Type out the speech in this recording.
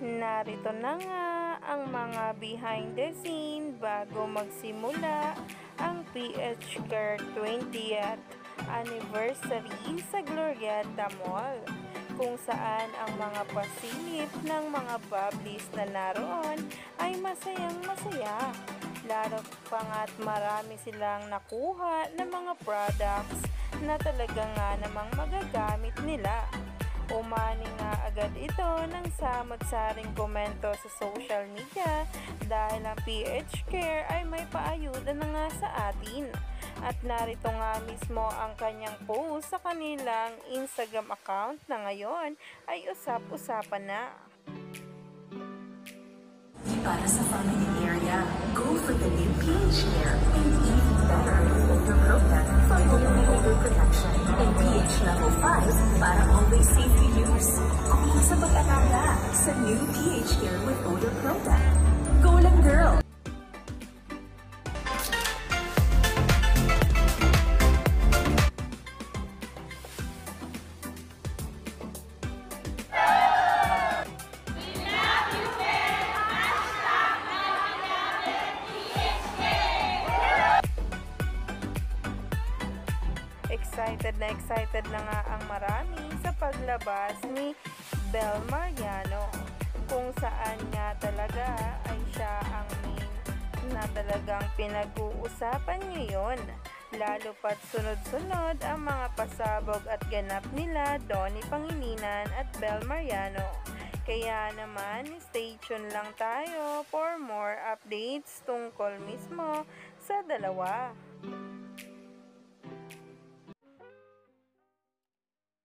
Narito na nga ang mga behind the scene bago magsimula ang PH Care 20th anniversary sa Glorieta Mall, kung saan ang mga pasilip ng mga bubblies na naroon ay masayang masaya. Lalo pa nga't marami silang nakuha ng mga products na talaga nga namang magagamit nila. Umani nga agad ito ng samot-saring komento sa social media dahil ang PH Care ay may paayuda na nga sa atin. At narito nga mismo ang kanyang post sa kanilang Instagram account na ngayon ay usap-usapan na. Para sa family area, go for the new PH Care and even better with Odor Protect for only odor protection and pH level 5 para always safe to use. Kung sa pag-alaga sa new PH Care with Odor Protect. Go lang, girl! Excited na nga ang marami sa paglabas ni Bel Mariano, kung saan nga talaga ay siya ang main na talagang pinag-uusapan ngayon, lalo pat sunod-sunod ang mga pasabog at ganap nila Donnie Pangilinan at Bel Mariano. Kaya naman, stay tuned lang tayo for more updates tungkol mismo sa dalawa.